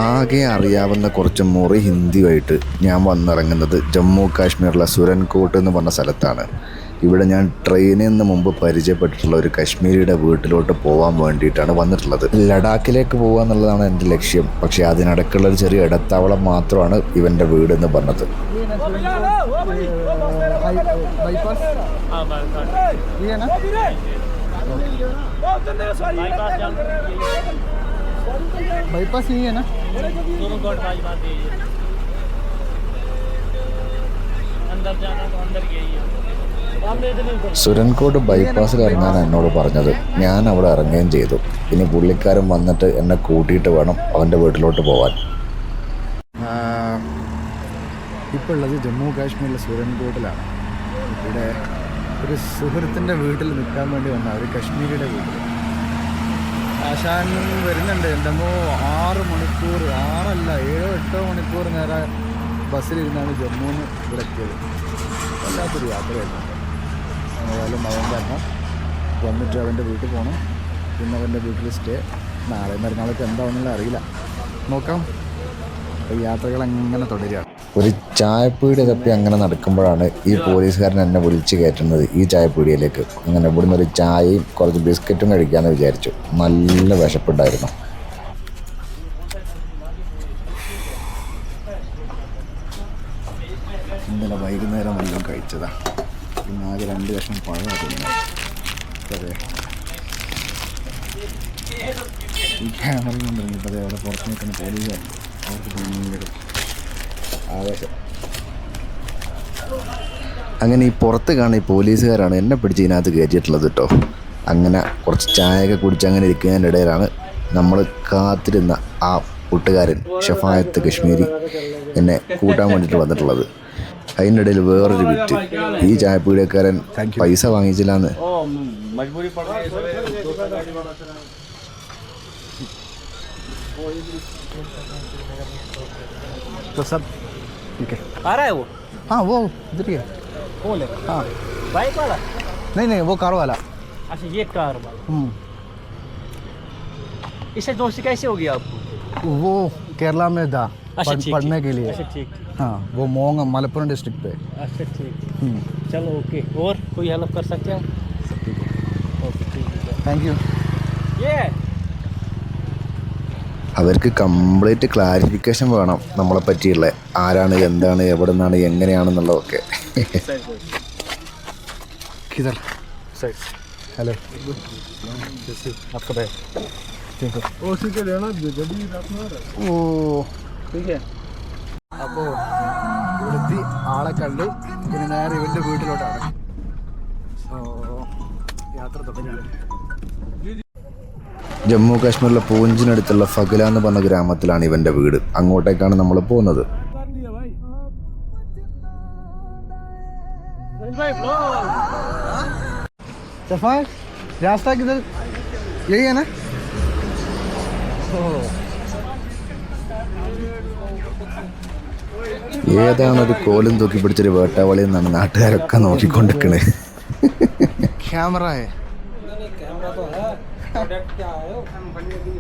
ആകെ അറിയാവുന്ന കുറച്ച് മുറി ഹിന്ദിയുമായിട്ട് ഞാൻ വന്നിറങ്ങുന്നത് ജമ്മു കാശ്മീരിലെ സുരൻകോട്ട് എന്ന് പറഞ്ഞ സ്ഥലത്താണ്. ഇവിടെ ഞാൻ ട്രെയിനിൽ നിന്ന് മുമ്പ് പരിചയപ്പെട്ടിട്ടുള്ള ഒരു കശ്മീരിയുടെ വീട്ടിലോട്ട് പോകാൻ വേണ്ടിയിട്ടാണ് വന്നിട്ടുള്ളത്. ലഡാക്കിലേക്ക് പോകുക എന്നുള്ളതാണ് എൻ്റെ ലക്ഷ്യം. പക്ഷേ അതിനിടയ്ക്കുള്ള ഒരു ചെറിയ ഇടത്താവളം മാത്രമാണ് ഇവൻ്റെ വീട് എന്ന് പറഞ്ഞത്. बाईपास यही है ना? സുരൻകോട് ബൈപ്പാസിൽ ഇറങ്ങാൻ എന്നോട് പറഞ്ഞത്. ഞാൻ അവിടെ ഇറങ്ങുകയും ചെയ്തു. ഇനി പുള്ളിക്കാരൻ വന്നിട്ട് എന്നെ കൂട്ടിയിട്ട് വേണം അവൻ്റെ വീട്ടിലോട്ട് പോവാൻ. ഇപ്പോൾ ഉള്ളത് ജമ്മു കാശ്മീരിലെ സുരൻകോട്ടിലാണ്. ഇവിടെ ഒരു സുഹൃത്തിൻ്റെ വീട്ടിൽ നിൽക്കാൻ വേണ്ടി വന്ന ഒരു കശ്മീരിയുടെ വീട്ടിൽ ആശാൻ വരുന്നുണ്ട്. എൻ്റെമ്മോ 6 മണിക്കൂർ 7-8 മണിക്കൂർ നേരം ബസ്സിലിരുന്നാണ് ജമ്മുന്ന് ഇവിടെ എത്തിയത്. വല്ലാത്തൊരു യാത്രയായിരുന്നു. ഏതായാലും അവൻ കാരണം വന്നിട്ട് അവൻ്റെ വീട്ടിൽ പോകണം. പിന്നെ അവൻ്റെ വീട്ടിൽ സ്റ്റേ. നാളെ മരുന്നാളൊക്കെ എന്താണെന്നുള്ള അറിയില്ല, നോക്കാം. അപ്പോൾ യാത്രകൾ അങ്ങനെ തുടരുകയാണ്. ഒരു ചായപ്പീടി തപ്പി അങ്ങനെ നടക്കുമ്പോഴാണ് ഈ പോലീസുകാരൻ എന്നെ വിളിച്ച് കയറ്റുന്നത് ഈ ചായപ്പീടിയിലേക്ക്. അങ്ങനെ ഇവിടുന്ന് ഒരു ചായയും കുറച്ച് ബിസ്ക്കറ്റും കഴിക്കാമെന്ന് വിചാരിച്ചു. നല്ല വിശപ്പുണ്ടായിരുന്നു. ഇന്നലെ വൈകുന്നേരം വല്ലതും കഴിച്ചതാ. പിന്നെ ആകെ 2 കഷ്ണം പഴമാണ്. അതെ, ഈ ക്യാമറ കൊണ്ടിറങ്ങിയപ്പോൾ അതെ അവിടെ പുറത്ത് നിൽക്കുന്ന പോലീസുകാർ അവർക്ക് ഭയങ്കര ആവേശം. അങ്ങനെ ഈ പുറത്ത് കാണുന്ന ഈ പോലീസുകാരാണ് എന്നെ പിടിച്ച് ഇതിനകത്ത് കയറ്റിയിട്ടുള്ളത് കേട്ടോ. അങ്ങനെ കുറച്ച് ചായയൊക്കെ കുടിച്ച് അങ്ങനെ ഇരിക്കുന്നതിൻ്റെ ഇടയിലാണ് നമ്മൾ കാത്തിരുന്ന ആ കൂട്ടുകാരൻ ഷഫായത്ത് കശ്മീരി എന്നെ കൂട്ടാൻ വേണ്ടിയിട്ട് വന്നിട്ടുള്ളത്. അതിൻ്റെ ഇടയിൽ വേറൊരു വിറ്റ്. ഈ ചായപ്പീടിയക്കാരൻ പൈസ വാങ്ങിച്ചില്ലാന്ന്. तो सब ठीक है. आ रहा है वो? हाँ वो इधर ही है. कौन है? हाँ बाइक वाला? नहीं वो कार वाला. अच्छा ये कार वाला. इससे दोस्ती कैसे होगी आपको? वो केरला में था अच्छा, पढ़ने के लिए. अच्छा ठीक. हाँ वो मोंग मलप्पुरम डिस्ट्रिक्ट पे. अच्छा ठीक. चलो ओके. और कोई हेल्प कर सकते हैं? सब ठीक है. ओके ठीक है. Thank you. ये അവർക്ക് കംപ്ലീറ്റ് ക്ലാരിഫിക്കേഷൻ വേണം നമ്മളെ പറ്റിയുള്ള, ആരാണ്, എന്താണ്, എവിടെ നിന്നാണ്, എങ്ങനെയാണെന്നുള്ളതൊക്കെ. किधर साइड. हेलो आपका बैग ठीक है. ओ ठीक है लेना जल्दी रात में. ओ ठीक है. അപ്പോൾ വൃത്തി ആളെ കണ്ടു. പിന്നെ നേരെ ഇവൻ്റെ വീട്ടിലോട്ടാണ്. സോ യാത്ര തുടങ്ങിയാണ്. ജമ്മു കാശ്മീരിലെ പൂഞ്ചിനടുത്തുള്ള ഫഗല എന്ന് പറഞ്ഞ ഗ്രാമത്തിലാണ് ഇവൻ്റെ വീട്. അങ്ങോട്ടേക്കാണ് നമ്മൾ പോകുന്നത്. रास्ता किधर? यही है ना? ഏതാണൊരു കോലും തൂക്കി പിടിച്ചൊരു വേട്ടാവളി എന്നാണ് നാട്ടുകാരൊക്കെ നോക്കിക്കൊണ്ടിരിക്കണേ. कैमरा है.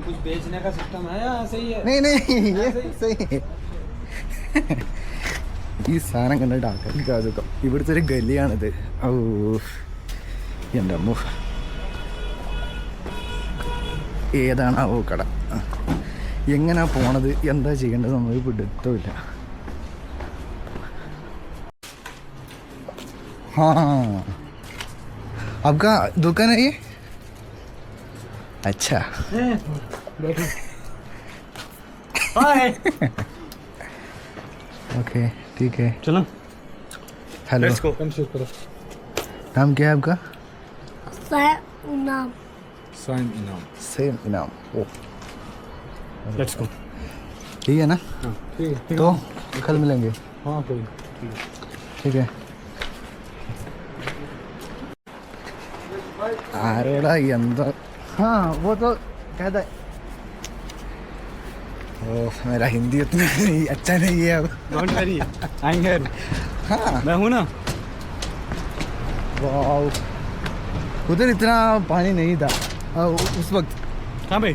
कुछ बेचने का सिस्टम है या सही है? नहीं ये सही है. ഈ സാധനം കണ്ടിട്ട് ആൾക്കാർക്ക് അതൊക്കെ ഇവിടുത്തെ ഒരു ഗലിയാണിത്. ഓ എൻ്റെ അമ്മ, ഏതാണാവോ കട, എങ്ങനെയാ പോണത്, എന്താ ചെയ്യേണ്ടത് നമുക്ക് പിടുത്തമില്ല. हाँ आपका दुकान है ये? अच्छा ओके ठीक है. चलो हेलो नाम क्या है आपका? सेम इनाम. ओ लेट्स गो. ठीक है ना? तो कल मिलेंगे. हाँ ठीक है. आरोड़ा यंदा. हाँ वो तो कहता है. ओह मेरा हिंदी उतना अच्छा नहीं है अब. डोंट वरी, आएंगे. हाँ मैं हूँ ना. वाओ उधर इतना पानी नहीं था उस वक्त. कहाँ पे?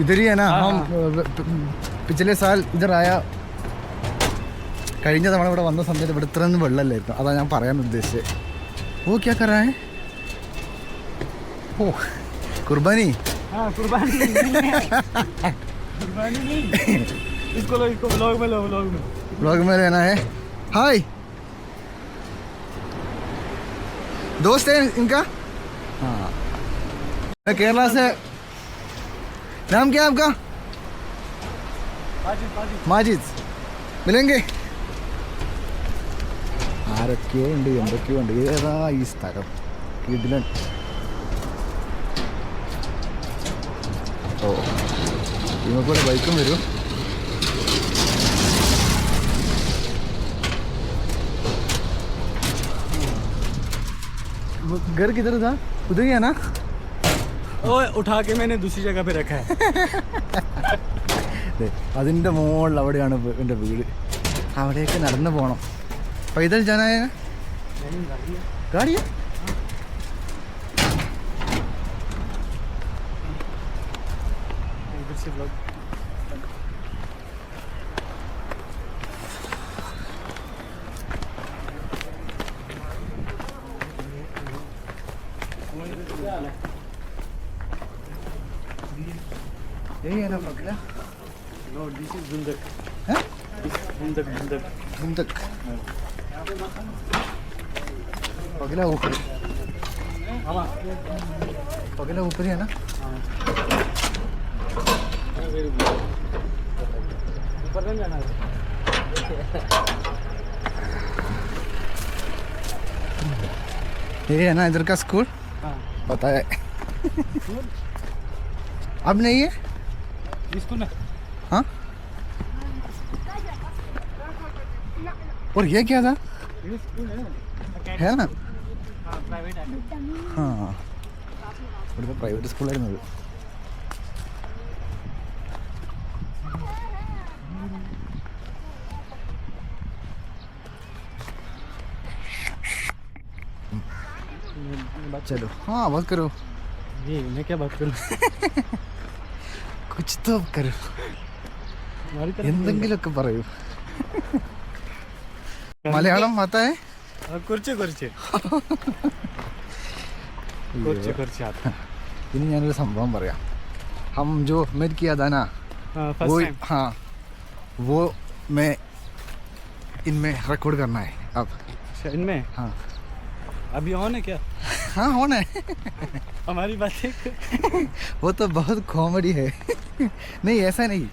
इधर ही है ना हम पिछले साल इधर आया കഴിഞ്ഞ തവണ ഇവിടെ വന്ന സമയത്ത് ഇവിടെ ഇത്രയൊന്നും വെള്ളമല്ലായിരുന്നു. അതാ ഞാൻ പറയാൻ ഉദ്ദേശിച്ചത്. ഓ ക്യാ കർ രഹാ ഹൈ? ഓ കുർബാനി. कुर्बानी नहीं इसको व्लॉग में लो व्लॉग में रहना है. हाय दोस्त है इनका. हाँ मैं केरला से. नाम क्या है आपका? माजिद. मिलेंगे. ആരൊക്കെയോ ഉണ്ട് എന്തൊക്കെയോ ഉണ്ട്. ഏതാ ഈ സ്ഥലം? കിടിലൻ. ഓ ഇവക്കൂടെ ബൈക്കും വരും. घर किधर था? उधर ही है ना? ओ उठा के मैंने दूसरी जगह पे रखा है. അതിൻ്റെ മുകളിൽ അവിടെയാണ് എൻ്റെ വീട്. അവിടേക്ക് നടന്നു പോകണം. പൈതൽ ജനായ ഗാഡിയാ. यही है ना पगला? No, this is Bundak. हैं? Bundak. बुंदक. पगला ऊपर. पगला ऊपर ही है ना? ऊपर नहीं जाना है. ये है ना इधर का स्कूल. पता है. अब नहीं है. स्कूल में. हाँ और ये क्या था? ये स्कूल है ना? प्राइवेट है. हाँ ഇവിടുത്തെ പ്രൈവറ്റ് സ്കൂളായിരുന്നു അത്. चलो हाँ बात करो. जी मैं क्या बात करूँ. कुछ तो करो. എന്തെങ്കിലുമൊക്കെ പറയൂ. മലയാളം आता है? കുറച്ച് ഇനി ഞാനൊരു സംഭവം പറയാം. हम जो मेर किया था ना वो हाँ वो मैं इनमें रिकॉर्ड करना है अब. इनमें हाँ अभी ऑन है क्या? हाँ होना है. हमारी बातें वो तो बहुत कॉमेडी है. नहीं ऐसा नहीं.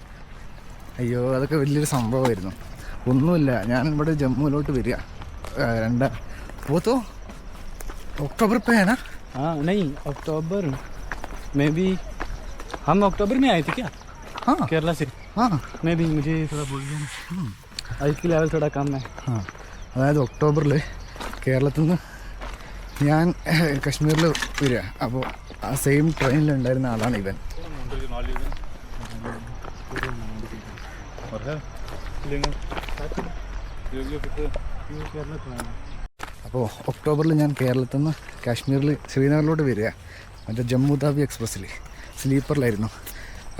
അയ്യോ അതൊക്കെ വലിയൊരു സംഭവമായിരുന്നു. ഒന്നുമില്ല, ഞാൻ ഇവിടെ ജമ്മുവിലോട്ട് വരിക. वो तो अक्टूबर पे है ना? हाँ नहीं अक्टूबर में भी हम अक्टूबर में आए थे क्या? हाँ केरला से. हाँ मैं भी मुझे थोड़ा बोल दिया ना. इसकी लेवल थोड़ा कम है. हाँ അതായത് ഒക്ടോബറിൽ കേരളത്തിൽ നിന്ന് ഞാൻ കശ്മീരിൽ വരിക. അപ്പോൾ ആ സെയിം ട്രെയിനിലുണ്ടായിരുന്ന ആളാണ് ഇവൻ. അപ്പോൾ ഒക്ടോബറിൽ ഞാൻ കേരളത്തിൽ നിന്ന് കാശ്മീരിൽ ശ്രീനഗറിലോട്ട് വരിക. മറ്റേ ജമ്മു താവി എക്സ്പ്രസ്സിൽ സ്ലീപ്പറിലായിരുന്നു.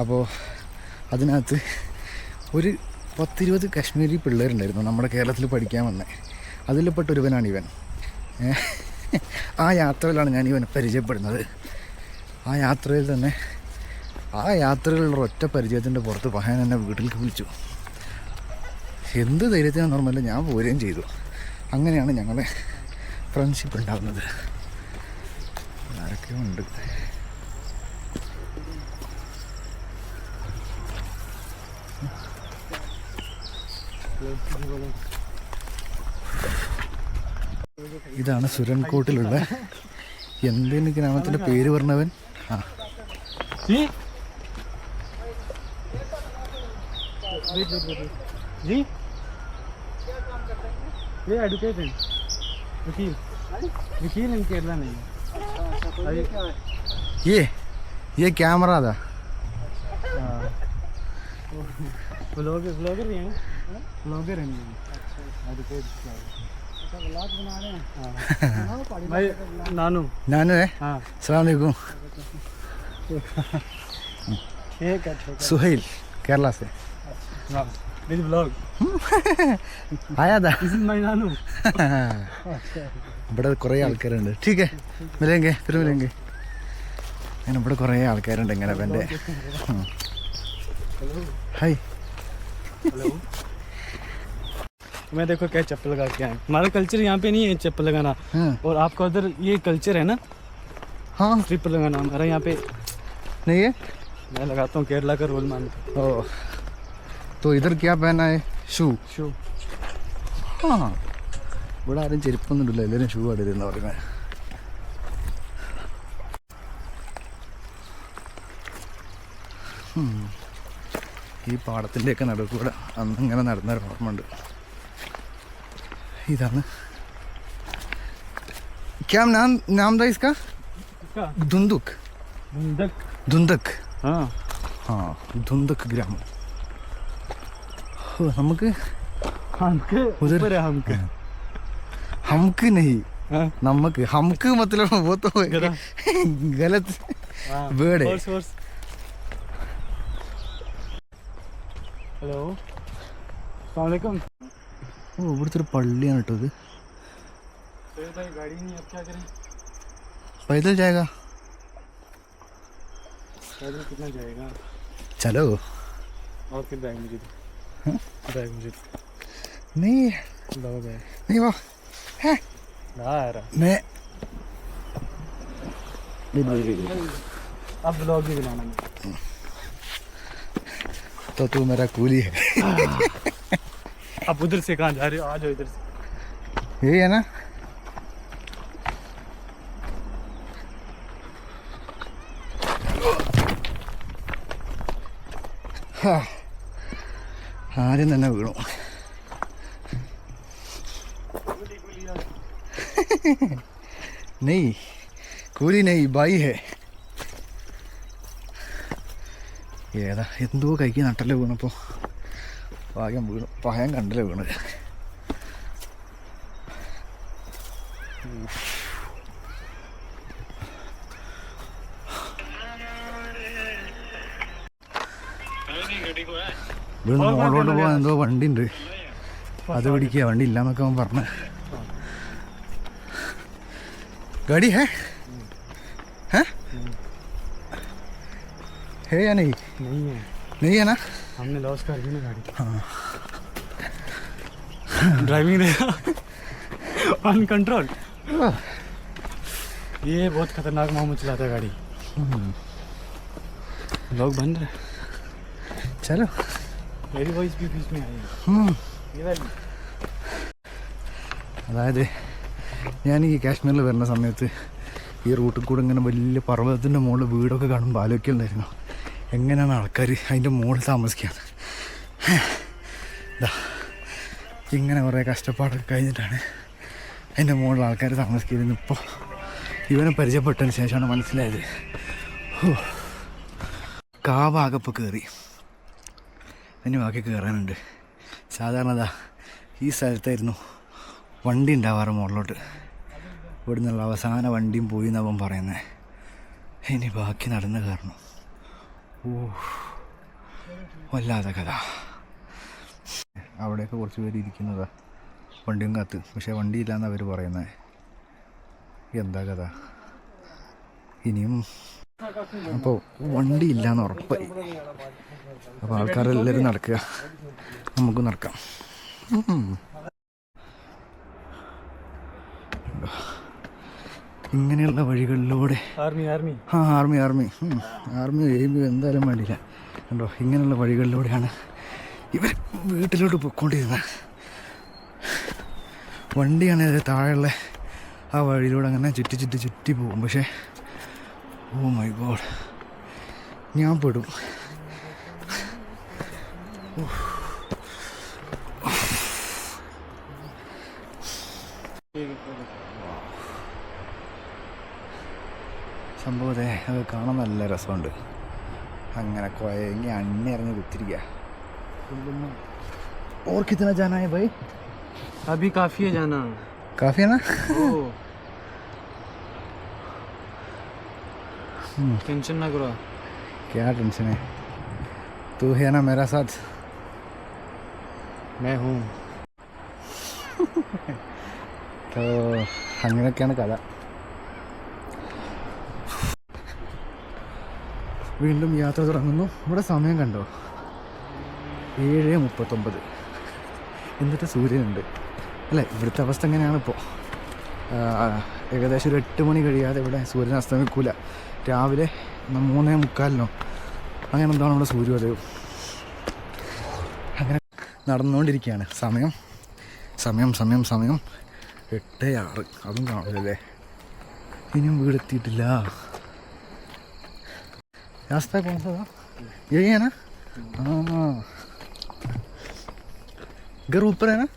അപ്പോൾ അതിനകത്ത് ഒരു 10-20 കാശ്മീരി പിള്ളേരുണ്ടായിരുന്നു നമ്മുടെ കേരളത്തിൽ പഠിക്കാൻ വന്നത്. അതിൽപ്പെട്ടൊരുവനാണ് ഇവൻ. ആ യാത്രയിലാണ് ഞാൻ ഇവനെ പരിചയപ്പെടുന്നത്. ആ യാത്രയിൽ തന്നെ ആ യാത്രയിലുള്ള ഒറ്റ പരിചയത്തിൻ്റെ പുറത്ത് പഹയൻ എന്നെ വീട്ടിലേക്ക് വിളിച്ചു. എന്ത് ധൈര്യത്തിനാന്ന് ഓർമ്മയില്ല, ഞാൻ പോരുകയും ചെയ്തു. അങ്ങനെയാണ് ഞങ്ങളെ ഫ്രണ്ട്ഷിപ്പ് ഉണ്ടാകുന്നത്. ആരൊക്കെയോ ഉണ്ട്. ഇതാണ് സുരൻകോട്ടിലുള്ള എന്തിന് ഗ്രാമത്തിൻ്റെ പേര് പറഞ്ഞവൻ. ആ जी ये एडवोकेट है, वकील इन केरला नहीं. ये कैमरा था. ब्लॉगर भी हैं. ब्लॉगर हैं. एडवोकेट ब्लॉग बना रहे हैं. भाई नानू नानू है. हाँ अस्सलाम वालेकुम. ठीक है ठीक സുഹൈൽ കേരള से है दिस ब्लॉग आया था दिस इज माय नानू ഇവിടെ കുറേ ആൾക്കാരുണ്ട് ठीक है मिलेंगे फिर मिलेंगे അങ്ങനെ ഇവിടെ കുറേ ആൾക്കാരുണ്ട് ഇങ്ങനെ എൻ്റെ ഹായ് हेलो मैं देखो क्या चप्पल लगा के आया हमारा कल्चर यहाँ पे नहीं है चप्पल लगाना हाँ और आपका उधर ये कल्चर है ना हाँ स्लीपर लगाना हमारा यहाँ पे नहीं है मैं लगाता हूँ केरला का रोल मानता ओ तो इधर क्या पहना है ഷൂ शू ആ ഇവിടെ ആരും ചെരുപ്പൊന്നും ഇടില്ല എല്ലാവരും ഷൂ ഇടുന്ന പറയുന്നത് ഈ പാടത്തിൻ്റെയൊക്കെ നടുക്കൂടെ അന്ന് ഇങ്ങനെ നടന്നൊരു ഓർമ്മയുണ്ട് ഇതാണ് क्या नाम था इसका इसका धुंदुक धुंधक धुंदक हाँ हाँ धुंदक ഗ്രാമം നമുക്ക് हमके उधर- ऊपर है हमके हमക്ക് नहीं हाँ നമുക്ക് हमക്ക് मतलब वो तो गधा। गलत हाँ Bird है। horse horse हेलो अस्सलाम वालेकुम ഓ ഇവിടുത്തെ ഒരു പള്ളിയാണ് കേട്ടോ ഇത് तो भाई गाड़ी नहीं अब क्या करें पैदल जाएगा पैदल कितना जाएगा चलो और फिर बैग मुझे हाँ? बैग मुझे नहीं लो बैग नहीं वो ना आ रहा मैं अब ब्लॉग भी बनाना है तो तू मेरा कूली है अब उधर से कहाँ जा रहे हो आ जाओ इधर से यही है ना हाँ ആദ്യം തന്നെ വീണു नहीं കൂലി नहीं ബായി ഹേ ഏതാ എന്തോ കൈക്ക് നട്ടല്ലേ വീണപ്പോൾ ഭാഗ്യം വീണു പഹയം കണ്ടല്ലേ വീണ് ഇവിടുന്ന് മോളോട്ട് പോകാൻ എന്തോ വണ്ടി ഉണ്ട് അത് പിടിക്കുക വണ്ടി ഇല്ലാന്നൊക്കെ അവൻ പറഞ്ഞ गाड़ी है है या नहीं नहीं है नहीं है ना हमने लॉस कर दी ना गाड़ी ड्राइविंग ऑन कंट्रोल ये बहुत खतरनाक मोहम्मद चलाता है गाड़ी लोग बन रहे चलो मेरी वॉइस भी बीच में आई है ये वाली അതായത് ഞാൻ ഈ കാശ്മീരിൽ വരുന്ന സമയത്ത് ഈ റൂട്ടിൽ കൂടെ ഇങ്ങനെ വലിയ പർവ്വതത്തിൻ്റെ മുകളിൽ വീടൊക്കെ കാണുമ്പോൾ ആലോചിക്കുന്നുണ്ടായിരുന്നു എങ്ങനെയാണ് ആൾക്കാർ അതിൻ്റെ മുകളിൽ താമസിക്കുകയാണ് ഇതാ ഇങ്ങനെ കുറേ കഷ്ടപ്പാടൊക്കെ കഴിഞ്ഞിട്ടാണ് അതിൻ്റെ മുകളിൽ ആൾക്കാർ താമസിക്കുന്നത് ഇപ്പോൾ ഇവനെ പരിചയപ്പെട്ടതിന് ശേഷമാണ് മനസ്സിലായത് കാവാകപ്പോൾ കയറി അതിന് ബാക്കി കയറാനുണ്ട് സാധാരണ ഈ സ്ഥലത്തായിരുന്നു വണ്ടി ഉണ്ടാവാറ് മുകളിലോട്ട് ഇവിടെ നിന്നുള്ള അവസാന വണ്ടിയും പോയി എന്നവൻ പറയുന്നത് ഇനി ബാക്കി നടന്ന് കയറണം ഓ വല്ലാതെ കഥ അവിടെയൊക്കെ കുറച്ച് പേര് ഇരിക്കുന്നതാ വണ്ടിയും കാത്ത് പക്ഷേ വണ്ടിയില്ലാന്ന് അവർ പറയുന്നത് എന്താ കഥ ഇനിയും അപ്പോൾ വണ്ടി ഇല്ലയെന്ന് ഉറപ്പായി അപ്പോൾ ആൾക്കാരെല്ലാവരും നടക്കുക നമുക്ക് നടക്കാം ഇങ്ങനെയുള്ള വഴികളിലൂടെ आर्मी आर्मी ആ ആർമി എന്തായാലും വേണ്ടിയില്ല കണ്ടോ ഇങ്ങനെയുള്ള വഴികളിലൂടെയാണ് ഇവർ വീട്ടിലോട്ട് പോയിക്കൊണ്ടിരുന്നത് വണ്ടിയാണെങ്കിൽ താഴെയുള്ള ആ വഴിയിലൂടെ അങ്ങനെ ചുറ്റി പോകും പക്ഷേ ഓ മൈ ഗോഡ് ഞാൻ പെടും സംഭവത്തെ അത് കാണാൻ നല്ല രസമുണ്ട് അങ്ങനെ കുഴങ്ങി അണ്ണിറങ്ങി കുത്തിരിക്കുക और कितना जाना है भाई अभी काफ़ी है जाना काफ़ी है ना टेंशन ना करो क्या टेंशन है तू है ना मेरा साथ मैं हूँ അങ്ങനെയൊക്കെയാണ് കഥ. വീണ്ടും യാത്ര തുടങ്ങുന്നു. ഇവിടെ സമയം കണ്ടോ, 7:39. എന്നിട്ട് സൂര്യനുണ്ട് അല്ലേ? ഇവിടുത്തെ അവസ്ഥ എങ്ങനെയാണ് ഇപ്പോൾ? ഏകദേശം ഒരു 8 മണി കഴിയാതെ ഇവിടെ സൂര്യൻ അസ്തമിക്കൂല. രാവിലെ 3:45 അങ്ങനെ എന്താണ് ഇവിടെ സൂര്യോദയം. അങ്ങനെ നടന്നുകൊണ്ടിരിക്കുകയാണ്. സമയം 8:06. അതും കാണില്ലല്ലേ? ഇനിയും വീടെത്തിയിട്ടില്ല. रास्ता कौन सा था? यही है ना? हाँ, घर ऊपर है ना?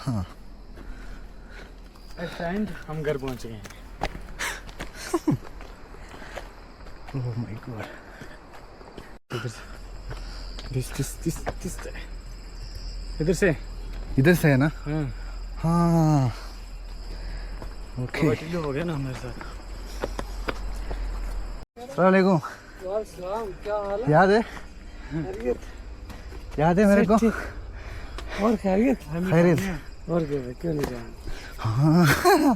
हाँ, हम घर पहुँच गए हैं. Oh my God. इधर से है ना? हाँ, ओके. हो गया ना हमारे साथ. अस्सलाम वालेकुम. क्या हाल याद है? याद है मेरे को? और खैरियत? खैरियत. और क्यों नहीं जाए? हाँ,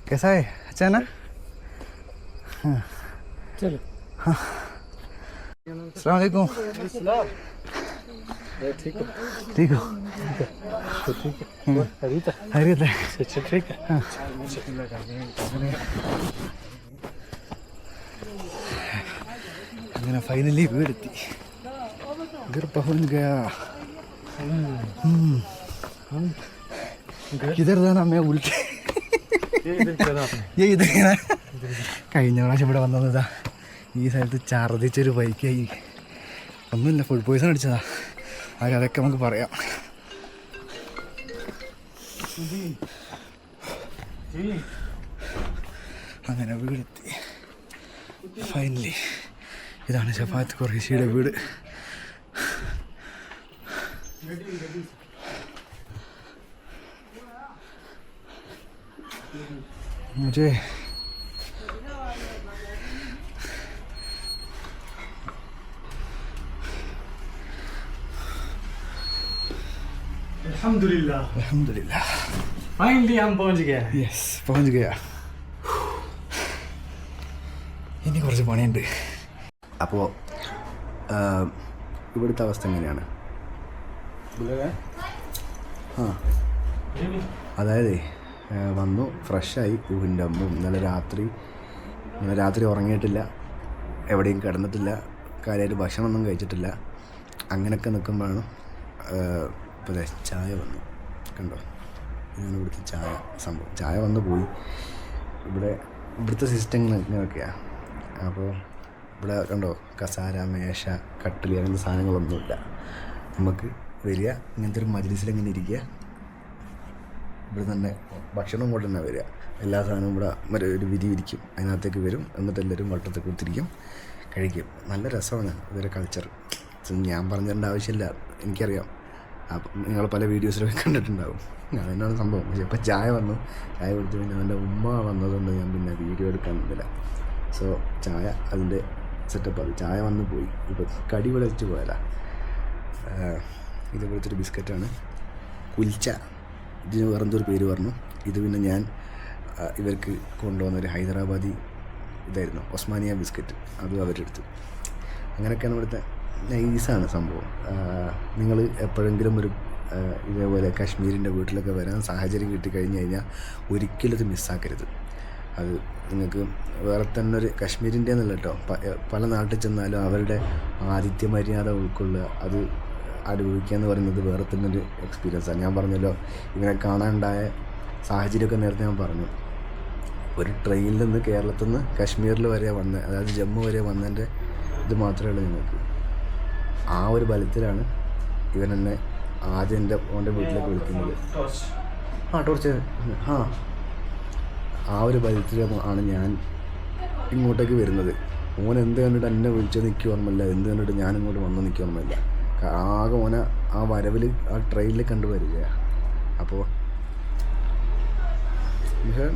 कैसा है? अच्छा है ना? चलो. अस्सलाम वालेकुम. ठीक है. ठीक हो? ठीक है. खैरियत है. अच्छा ठीक है. അങ്ങനെ ഫൈനലി വീടെത്തി. घर पहुंच गया. किधर था ना मैं उल्टे ये इधर है. കഴിഞ്ഞ പ്രാവശ്യം ഇവിടെ വന്നതാ ഈ സ്ഥലത്ത് ഛർദ്ദിച്ചൊരു ബൈക്കായി. ഒന്നുമില്ല, ഫുഡ് പോയിസൺ അടിച്ചതാ. അതൊക്കെ നമുക്ക് പറയാം. അങ്ങനെ വീടെത്തി ഫൈനലി. ഇതാണ് ഷഫാത്ത് ഖുറൈശിയുടെ വീട്. मुझे अल्हम्दुलिल्लाह फाइनली हम पहुंच गए. യെസ്, പहुंच गया. ഇനി കുറച്ച് പണിയുണ്ട്. അപ്പോൾ ഇവിടുത്തെ അവസ്ഥ എങ്ങനെയാണ്? ആ, അതായത് വന്നു ഫ്രഷായി. പൂവിൻ്റെ അമ്മ ഇന്നലെ രാത്രി ഉറങ്ങിയിട്ടില്ല, എവിടെയും കിടന്നിട്ടില്ല, കാര്യമായിട്ട് ഭക്ഷണമൊന്നും കഴിച്ചിട്ടില്ല. അങ്ങനെയൊക്കെ നിൽക്കുമ്പോഴാണ് ഇപ്പോൾ ചായ വന്നു. കണ്ടോ, ഇതാണ് ഇവിടുത്തെ ചായ സംഭവം. ചായ വന്നു പോയി. ഇവിടുത്തെ സിസ്റ്റങ്ങൾ ഇങ്ങനെയൊക്കെയാണ്. അപ്പോൾ ഇവിടെ കണ്ടോ, കസാര, മേശ, കട്ടിൽ അങ്ങനത്തെ സാധനങ്ങളൊന്നുമില്ല. നമുക്ക് വരിക, ഇങ്ങനത്തെ ഒരു മജ്ലിസിലിങ്ങനെ ഇരിക്കുക, ഇവിടെ തന്നെ ഭക്ഷണം കൊണ്ട് തന്നെ വരിക. എല്ലാ സാധനവും ഇവിടെ ഒരു വിരി ഇരിക്കും, അതിനകത്തേക്ക് വരും. എന്നിട്ട് എല്ലാവരും വട്ടത്തിൽ കൊടുത്തിരിക്കും, കഴിക്കും. നല്ല രസമാണ് ഇതൊരു കൾച്ചർ. ഞാൻ പറഞ്ഞിരേണ്ട ആവശ്യമില്ല, എനിക്കറിയാം. അപ്പം നിങ്ങൾ പല വീഡിയോസിലൊക്കെ കണ്ടിട്ടുണ്ടാവും. അതുതന്നെയാണ് സംഭവം. പക്ഷേ ഇപ്പം ചായ വന്നു. ചായ കൊടുത്ത് പിന്നെ എൻ്റെ ഉമ്മ വന്നതുകൊണ്ട് ഞാൻ പിന്നെ വീഡിയോ എടുക്കാൻ നിന്നില്ല. സോ ചായ അതിൻ്റെ സെറ്റപ്പ്. അത് ചായ വന്നു പോയി. ഇപ്പോൾ കടി വിളച്ച് പോയതാ. ഇത് പോലത്തെ ഒരു ബിസ്ക്കറ്റാണ്, കുൽച്ച. ഇതിന് വേറെന്തൊരു പേര് പറഞ്ഞു. ഇത് പിന്നെ ഞാൻ ഇവർക്ക് കൊണ്ടുവന്നൊരു ഹൈദരാബാദി ഇതായിരുന്നു, ഒസ്മാനിയ ബിസ്ക്കറ്റ്. അതും അവരെടുത്തു. അങ്ങനെയൊക്കെയാണ് ഇവിടുത്തെ നൈസാണ് സംഭവം. നിങ്ങൾ എപ്പോഴെങ്കിലും ഒരു ഇതേപോലെ കാശ്മീരിൻ്റെ വീട്ടിലൊക്കെ വരാൻ സാഹചര്യം കിട്ടിക്കഴിഞ്ഞ് കഴിഞ്ഞാൽ ഒരിക്കലും ഇത് മിസ്സാക്കരുത്. അത് നിങ്ങൾക്ക് വേറെ തന്നെ ഒരു കാശ്മീരിൻ്റെ എന്നല്ല കേട്ടോ, പല നാട്ടിൽ ചെന്നാലും അവരുടെ ആതിഥ്യ മര്യാദ ഉൾക്കൊള്ളുക, അത് അനുഭവിക്കുക എന്ന് പറയുന്നത് വേറെ തന്നെ ഒരു എക്സ്പീരിയൻസാണ്. ഞാൻ പറഞ്ഞല്ലോ, ഇവനെ കാണാനുണ്ടായ സാഹചര്യമൊക്കെ നേരത്തെ ഞാൻ പറഞ്ഞു. ഒരു ട്രെയിനിൽ നിന്ന് കേരളത്തിൽ നിന്ന് കാശ്മീരിൽ വരെ വന്ന, അതായത് ജമ്മു വരെ വന്നതിൻ്റെ ഇത് മാത്രമേ ഉള്ളൂ നിങ്ങൾക്ക്. ആ ഒരു ബലത്തിലാണ് ഇവൻ എന്നെ ആദ്യം ഓൻ്റെ വീട്ടിലേക്ക് വിളിക്കുന്നത്. ടോർച്ച്. ആ ഒരു ബലത്തിലാണ് ഞാൻ ഇങ്ങോട്ടേക്ക് വരുന്നത്. ഓൻ എന്ത് കണ്ടിട്ട് എന്നെ വിളിച്ചത് എനിക്ക് ഓർമ്മയില്ല, എന്ത് കണ്ടിട്ട് ഞാൻ ഇങ്ങോട്ട് വന്ന് എനിക്ക് ഓർമ്മയില്ല. ആകെ ഓനെ ആ വരവിൽ ആ ട്രെയിനിൽ കണ്ടു വരിക. അപ്പോൾ പക്ഷേ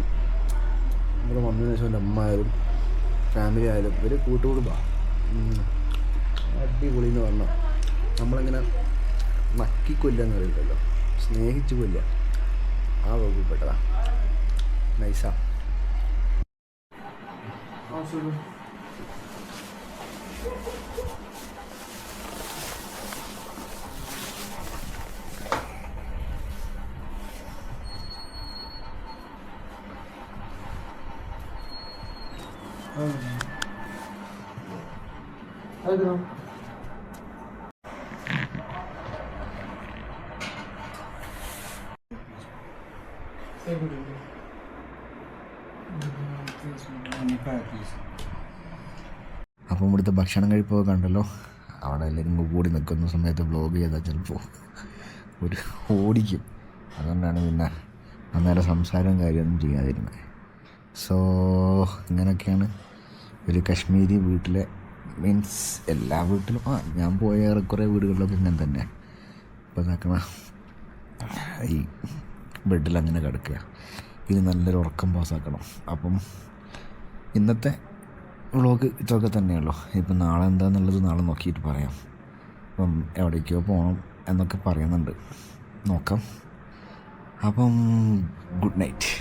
ഇവിടെ വന്നതിന് ശേഷം എൻ്റെ അമ്മ ആയാലും ഫാമിലി ആയാലും ഇവർ കൂട്ടുകൂടുമ്പോൾ അടിപൊളി എന്ന് പറഞ്ഞാൽ നമ്മളിങ്ങനെ നക്കി കൊല്ലുക എന്ന് പറയുമല്ലോ, സ്നേഹിച്ച് കൊല്ലുക, ആ വകുപ്പെട്ടതാ. നൈസാ. അപ്പം ഇവിടുത്തെ ഭക്ഷണം കഴിപ്പൊക്കെ കണ്ടല്ലോ. അവിടെ എല്ലാവരും കൂടി നിൽക്കുന്ന സമയത്ത് വ്ലോഗ് ചെയ്താൽ ചിലപ്പോൾ ഒരു ഓടിക്കും. അതുകൊണ്ടാണ് പിന്നെ അന്നേരം സംസാരവും കാര്യമൊന്നും ചെയ്യാതിരുന്നത്. സോ ഇങ്ങനെയൊക്കെയാണ് ഒരു കശ്മീരി വീട്ടിലെ, മീൻസ് എല്ലാ വീട്ടിലും ഞാൻ പോയ ഏറെക്കുറെ വീടുകളിലൊക്കെ ഇങ്ങനെ തന്നെ. ഇപ്പോൾ ഇതാക്കണ ഈ ബെഡിൽ അങ്ങനെ കിടക്കുക, ഇത് നല്ലൊരു ഉറക്കം പാസ്സാക്കണം. അപ്പം ഇന്നത്തെ വ്ളോഗ് ഇതൊക്കെ തന്നെയുള്ളൂ. ഇപ്പം നാളെ എന്താണെന്നുള്ളത് നാളെ നോക്കിയിട്ട് പറയാം. അപ്പം എവിടേക്കോ പോകണം എന്നൊക്കെ പറയുന്നുണ്ട്, നോക്കാം. അപ്പം ഗുഡ് നൈറ്റ്.